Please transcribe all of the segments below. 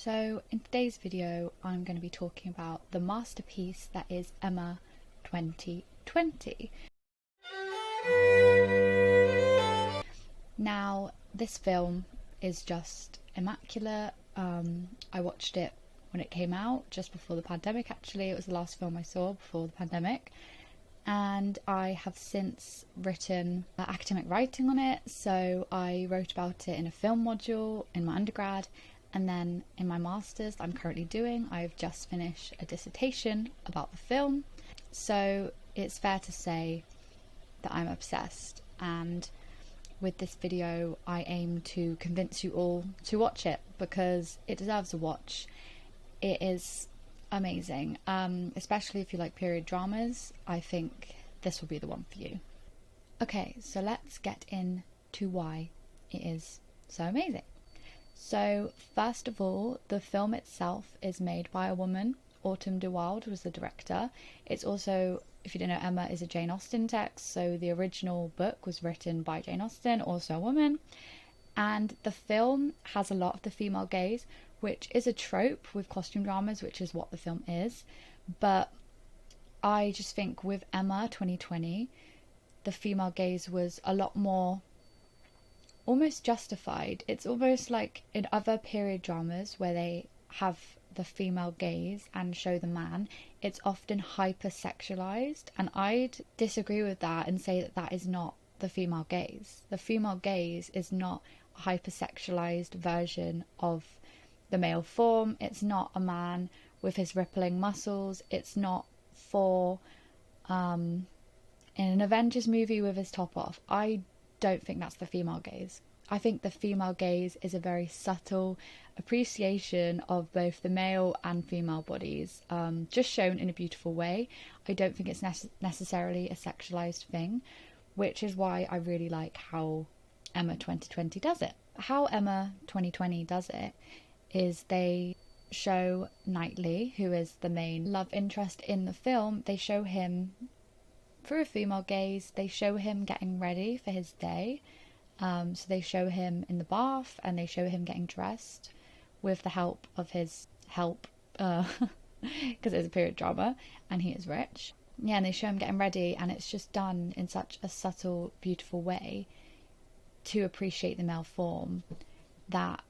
So in today's video I'm going to be talking about the masterpiece that is Emma 2020. Now this film is just immaculate. I watched it when it came out, just before the pandemic actually. It was the last film I saw before the pandemic. And I have since written academic writing on it. So I wrote about it in a film module in my undergrad, and then in my master's that I'm currently doing, I've just finished a dissertation about the film. So it's fair to say that I'm obsessed, and with this video I aim to convince you all to watch it because it deserves a watch. It is amazing, especially if you like period dramas. I think this will be the one for you. Okay, so let's get into why it is so amazing. So first of all, the film itself is made by a woman. Autumn de Wilde was the director. It's also, if you don't know, Emma is a Jane Austen text, so the original book was written by Jane Austen, also a woman. And the film has a lot of the female gaze, which is a trope with costume dramas, which is what the film is. But I just think with Emma 2020, the female gaze was a lot more almost justified. It's almost like in other period dramas where they have the female gaze and show the man, it's often hypersexualized, and I'd disagree with that and say that that is not the female gaze. The female gaze is not a hypersexualized version of the male form. It's not a man with his rippling muscles. It's not Thor in an Avengers movie with his top off. I don't think that's the female gaze. I think the female gaze is a very subtle appreciation of both the male and female bodies, just shown in a beautiful way. I don't think it's necessarily a sexualized thing, which is why I really like how Emma 2020 does it. How Emma 2020 does it is they show Knightley, who is the main love interest in the film, they show him through a female gaze. They show him getting ready for his day. So they show him in the bath and they show him getting dressed with the help of his help, because it's a period drama and he is rich. Yeah, and they show him getting ready, and it's just done in such a subtle, beautiful way to appreciate the male form that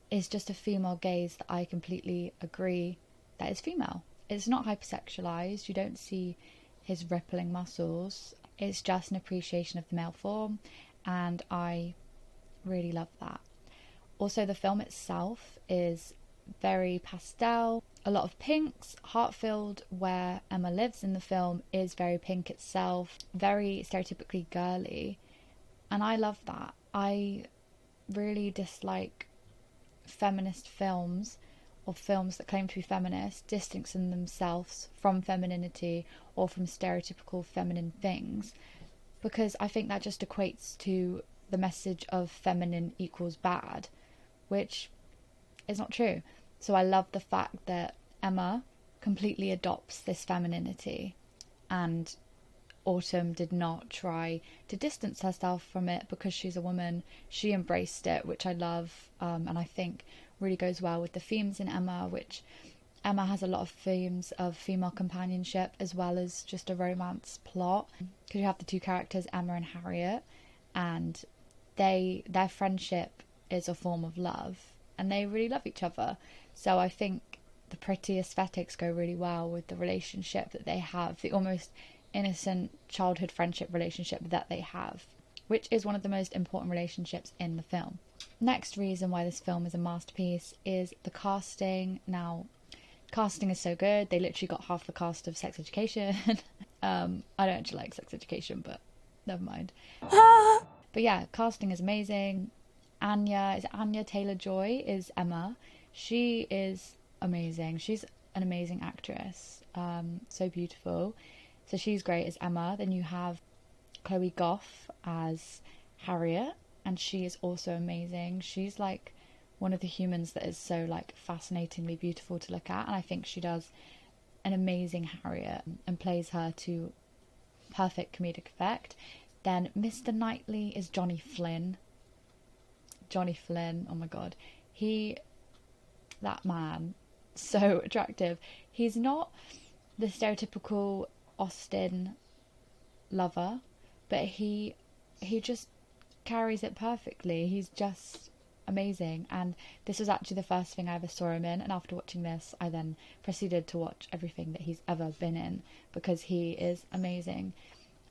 is just a female gaze that I completely agree that is female. It's not hypersexualized. You don't see his rippling muscles. It's just an appreciation of the male form, and I really love that. Also, the film itself is very pastel, a lot of pinks. Hartfield, where Emma lives in the film, is very pink itself, very stereotypically girly, and I love that. I really dislike feminist films, or films that claim to be feminist, distancing themselves from femininity or from stereotypical feminine things, because I think that just equates to the message of feminine equals bad, which is not true. So I love the fact that Emma completely adopts this femininity, and Autumn did not try to distance herself from it because she's a woman. She embraced it, which I love, and I think really goes well with the themes in Emma, which Emma has a lot of themes of female companionship as well as just a romance plot, because you have the two characters, Emma and Harriet, and their friendship is a form of love and they really love each other. So I think the pretty aesthetics go really well with the relationship that they have, the almost innocent childhood friendship relationship that they have, which is one of the most important relationships in the film. Next reason why this film is a masterpiece is the casting. Now, casting is so good. They literally got half the cast of Sex Education. I don't actually like Sex Education, but never mind. But yeah, casting is amazing. Anya Taylor-Joy is Emma. She is amazing. She's an amazing actress. So beautiful. So she's great as Emma. Then you have Chloe Goff as Harriet, and she is also amazing. She's like one of the humans that is so like fascinatingly beautiful to look at, and I think she does an amazing Harriet and plays her to perfect comedic effect. Then Mr. Knightley is Johnny Flynn. Oh my god, he that man, so attractive. He's not the stereotypical Austen lover, but he just carries it perfectly. He's just amazing. And this was actually the first thing I ever saw him in, and after watching this I then proceeded to watch everything that he's ever been in, because he is amazing.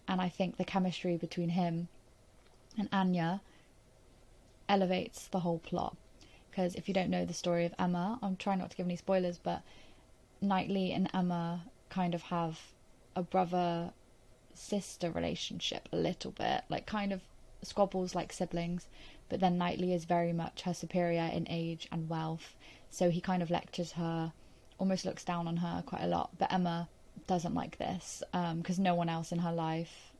And I think the chemistry between him and Anya elevates the whole plot. Because if you don't know the story of Emma, I'm trying not to give any spoilers, but Knightley and Emma kind of have a brother sister relationship a little bit, like kind of squabbles like siblings, but then Knightley is very much her superior in age and wealth, so he kind of lectures her, almost looks down on her quite a lot. But Emma doesn't like this, because no one else in her life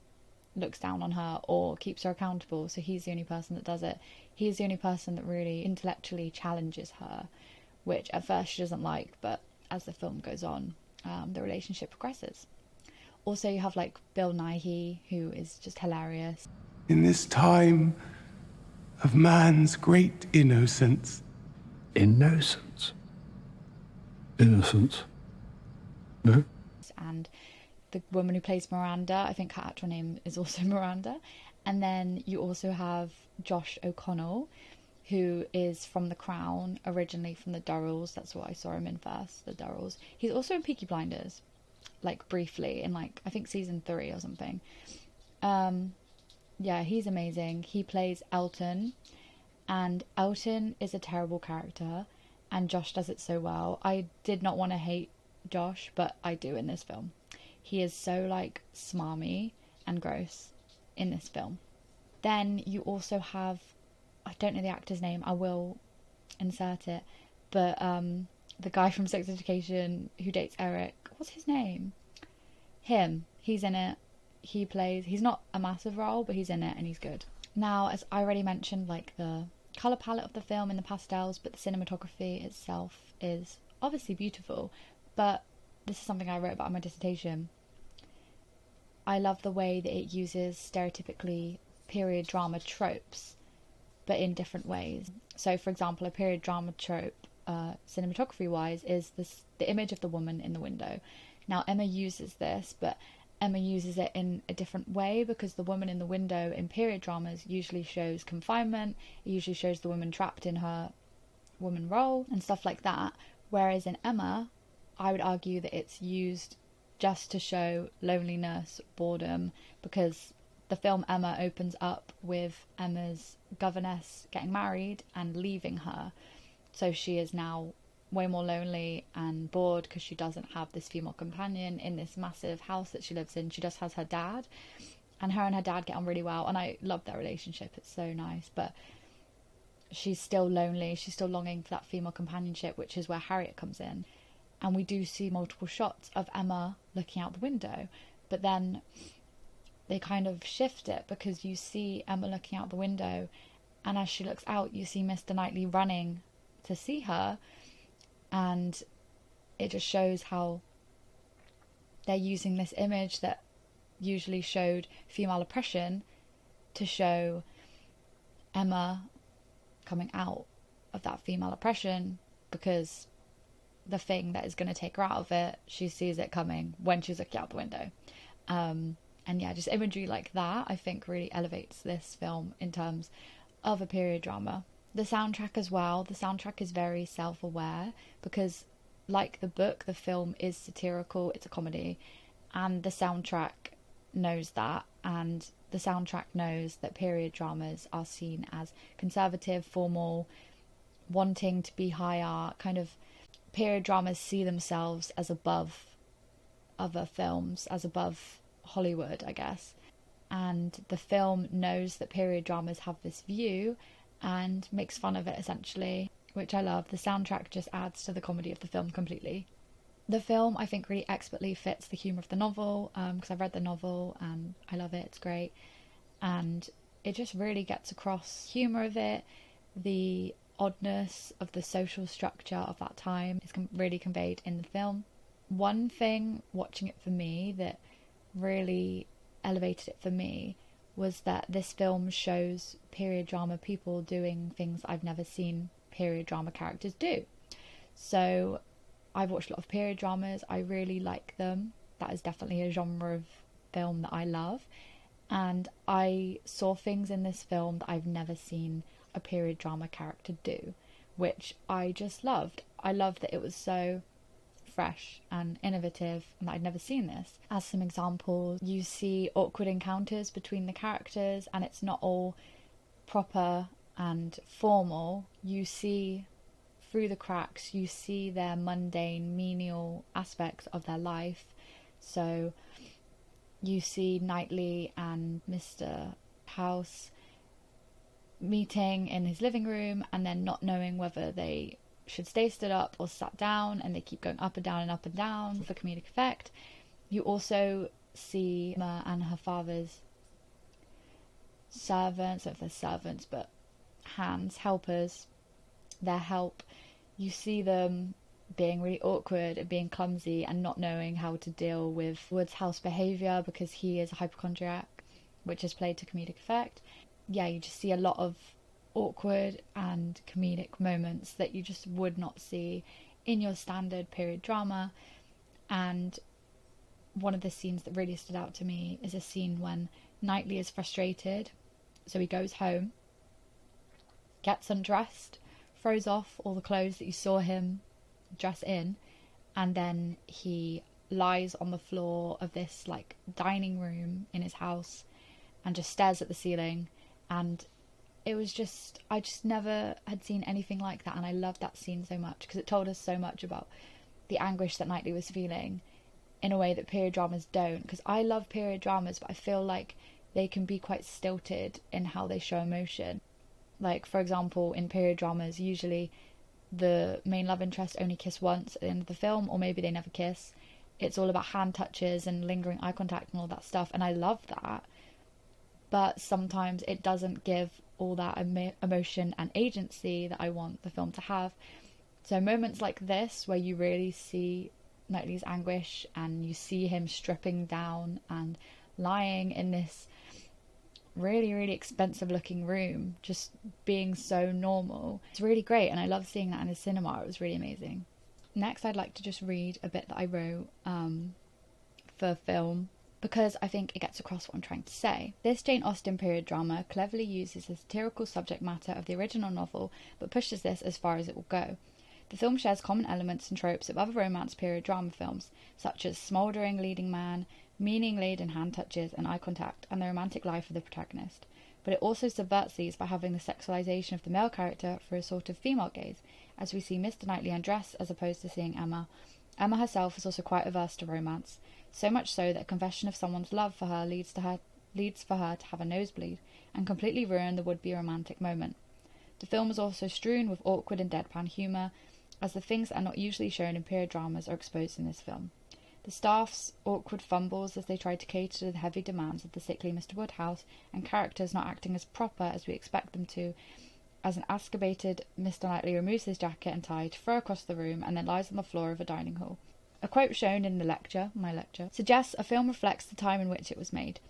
looks down on her or keeps her accountable, so he's the only person that does it. He's the only person that really intellectually challenges her, which at first she doesn't like, but as the film goes on, the relationship progresses. Also, you have like Bill Nighy, who is just hilarious. In this time of man's great innocence. Innocence? Innocence? No? And the woman who plays Miranda, I think her actual name is also Miranda. And then you also have Josh O'Connell, who is from The Crown, originally from the Durrells. That's what I saw him in first, the Durrells. He's also in Peaky Blinders, like briefly, in like, I think season 3 or something. Yeah, he's amazing. He plays Elton, and Elton is a terrible character, and Josh does it so well. I did not want to hate Josh, but I do in this film. He is so like smarmy and gross in this film. Then you also have, I don't know the actor's name, I will insert it, but the guy from Sex Education who dates Eric, what's his name? Him. He's in it. He's not a massive role, but he's in it and he's good. Now, as I already mentioned, like the colour palette of the film in the pastels, but the cinematography itself is obviously beautiful. But this is something I wrote about in my dissertation. I love the way that it uses stereotypically period drama tropes, but in different ways. So, for example, a period drama trope, cinematography wise, is the image of the woman in the window. Now, Emma uses this, but Emma uses it in a different way, because the woman in the window in period dramas usually shows confinement. It usually shows the woman trapped in her woman role and stuff like that. Whereas in Emma, I would argue that it's used just to show loneliness, boredom, because the film Emma opens up with Emma's governess getting married and leaving her. So she is now way more lonely and bored because she doesn't have this female companion in this massive house that she lives in. She just has her dad, and her dad get on really well, and I love their relationship. It's so nice, but she's still lonely. She's still longing for that female companionship, which is where Harriet comes in. And we do see multiple shots of Emma looking out the window, but then they kind of shift it, because you see Emma looking out the window, and as she looks out you see Mr. Knightley running to see her, and it just shows how they're using this image that usually showed female oppression to show Emma coming out of that female oppression, because the thing that is going to take her out of it, she sees it coming when she's looking out the window. And yeah, just imagery like that I think really elevates this film in terms of a period drama. The soundtrack as well. The soundtrack is very self-aware, because like the book, the film is satirical, it's a comedy, and the soundtrack knows that, and the soundtrack knows that period dramas are seen as conservative, formal, wanting to be high art, kind of period dramas see themselves as above other films, as above Hollywood, I guess. And the film knows that period dramas have this view and makes fun of it essentially, which I love. The soundtrack just adds to the comedy of the film completely. The film, I think, really expertly fits the humour of the novel, because I've read the novel and I love it, it's great. And it just really gets across humour of it, the oddness of the social structure of that time is really conveyed in the film. One thing watching it for me that really elevated it for me was that this film shows period drama people doing things I've never seen period drama characters do. So I've watched a lot of period dramas. I really like them. That is definitely a genre of film that I love. And I saw things in this film that I've never seen a period drama character do, which I just loved. I loved that it was so fresh and innovative and that I'd never seen this. As some examples, you see awkward encounters between the characters and it's not all proper and formal. You see through the cracks, you see their mundane, menial aspects of their life. So you see Knightley and Mr. House meeting in his living room and then not knowing whether they should stay stood up or sat down, and they keep going up and down and up and down for comedic effect. You also see Emma and her father's servants, not if they're servants, but hands, helpers, their help. You see them being really awkward and being clumsy and not knowing how to deal with Woodhouse behaviour because he is a hypochondriac, which is played to comedic effect. Yeah, you just see a lot of awkward and comedic moments that you just would not see in your standard period drama. And one of the scenes that really stood out to me is a scene when Knightley is frustrated, so he goes home, gets undressed, throws off all the clothes that you saw him dress in, and then he lies on the floor of this like dining room in his house and just stares at the ceiling. And it was just, I just never had seen anything like that, and I loved that scene so much because it told us so much about the anguish that Knightley was feeling in a way that period dramas don't. Because I love period dramas, but I feel like they can be quite stilted in how they show emotion. Like, for example, in period dramas, usually the main love interest only kiss once at the end of the film, or maybe they never kiss. It's all about hand touches and lingering eye contact and all that stuff, and I love that. But sometimes it doesn't give all that emotion and agency that I want the film to have. So moments like this, where you really see Knightley's anguish and you see him stripping down and lying in this really, really expensive looking room, just being so normal, it's really great, and I love seeing that in the cinema. It was really amazing. Next, I'd like to just read a bit that I wrote for film, because I think it gets across what I'm trying to say. This Jane Austen period drama cleverly uses the satirical subject matter of the original novel, but pushes this as far as it will go. The film shares common elements and tropes of other romance period drama films, such as smouldering leading man, meaning-laden hand touches and eye contact, and the romantic life of the protagonist. But it also subverts these by having the sexualization of the male character for a sort of female gaze, as we see Mr. Knightley undress as opposed to seeing Emma. Emma herself is also quite averse to romance, so much so that a confession of someone's love for her leads for her to have a nosebleed, and completely ruin the would-be romantic moment. The film is also strewn with awkward and deadpan humour, as the things that are not usually shown in period dramas are exposed in this film. The staff's awkward fumbles as they try to cater to the heavy demands of the sickly Mr. Woodhouse, and characters not acting as proper as we expect them to, as an ascobated Mr. Knightley removes his jacket and tie to throw across the room and then lies on the floor of a dining hall. A quote shown in my lecture, suggests a film reflects the time in which it was made.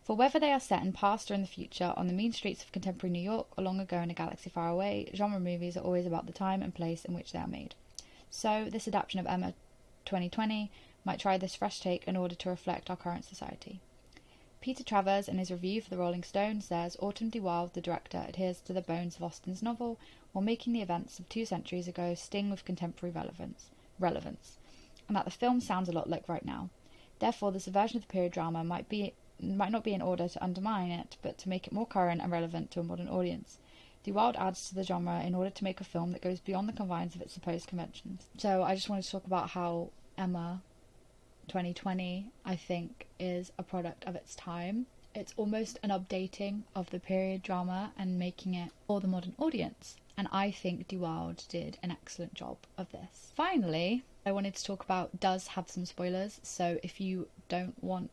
For whether they are set in past or in the future, on the mean streets of contemporary New York, or long ago in a galaxy far away, genre movies are always about the time and place in which they are made. So, this adaptation of Emma 2020 might try this fresh take in order to reflect our current society. Peter Travers, in his review for the Rolling Stone, says Autumn de Wilde, the director, adheres to the bones of Austen's novel, while making the events of 2 centuries ago sting with contemporary relevance, and that the film sounds a lot like right now. Therefore, this version of the period drama might not be in order to undermine it, but to make it more current and relevant to a modern audience. De Wilde adds to the genre in order to make a film that goes beyond the confines of its supposed conventions. So I just wanted to talk about how Emma 2020, I think, is a product of its time. It's almost an updating of the period drama and making it for the modern audience. And I think De Wilde did an excellent job of this. Finally, I wanted to talk about does have some spoilers. So if you don't want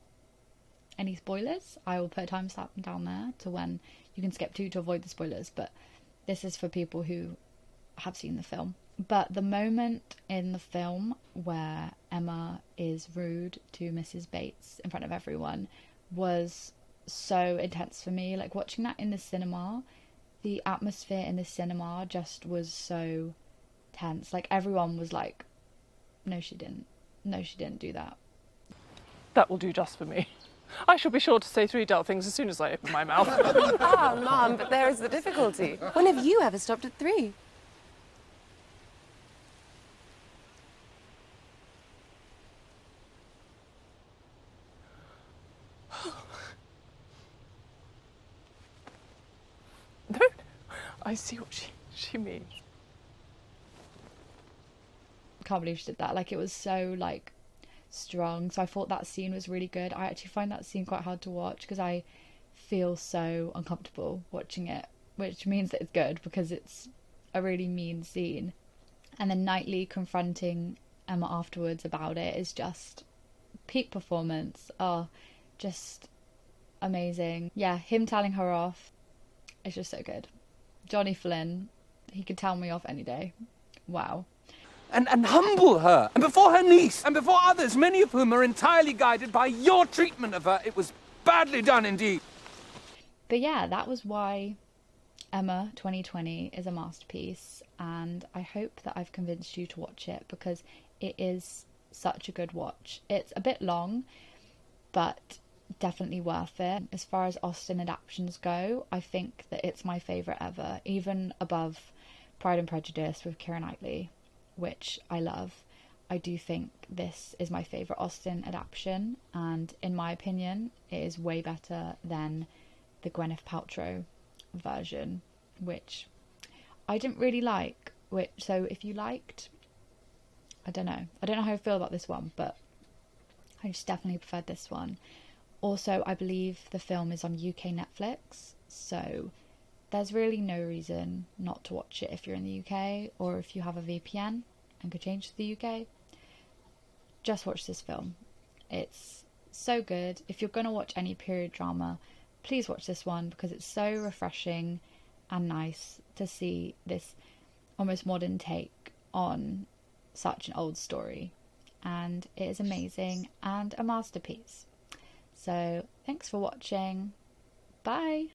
any spoilers, I will put a timestamp down there to when you can skip to avoid the spoilers. But this is for people who have seen the film. But the moment in the film where Emma is rude to Mrs. Bates in front of everyone was so intense for me. Like, watching that in the cinema, the atmosphere in the cinema just was so tense. Like, everyone was like, no, she didn't. No, she didn't do that. That will do just for me. I shall be sure to say 3 dull things as soon as I open my mouth. Ah, Mum, but there is the difficulty. When have you ever stopped at 3? No, I see what she means. I can't believe she did that. Like, it was so, like, strong. So I thought that scene was really good. I actually find that scene quite hard to watch because I feel so uncomfortable watching it, which means that it's good because it's a really mean scene. And then Knightley confronting Emma afterwards about it is just peak performance. Oh, just amazing. Yeah, him telling her off is just so good. Johnny Flynn, he could tell me off any day. Wow. And humble her, and before her niece, and before others, many of whom are entirely guided by your treatment of her. It was badly done indeed. But yeah, that was why Emma 2020 is a masterpiece, and I hope that I've convinced you to watch it because it is such a good watch. It's a bit long, but definitely worth it. As far as Austen adaptations go, I think that it's my favourite ever, even above Pride and Prejudice with Keira Knightley, which I love. I do think this is my favourite Austen adaptation, and in my opinion, it is way better than the Gwyneth Paltrow version, which I didn't really like. So if you liked, I don't know how I feel about this one, but I just definitely preferred this one. Also, I believe the film is on UK Netflix, so there's really no reason not to watch it if you're in the UK, or if you have a VPN and could change to the UK. Just watch this film. It's so good. If you're going to watch any period drama, please watch this one because it's so refreshing and nice to see this almost modern take on such an old story. And it is amazing and a masterpiece. So thanks for watching. Bye.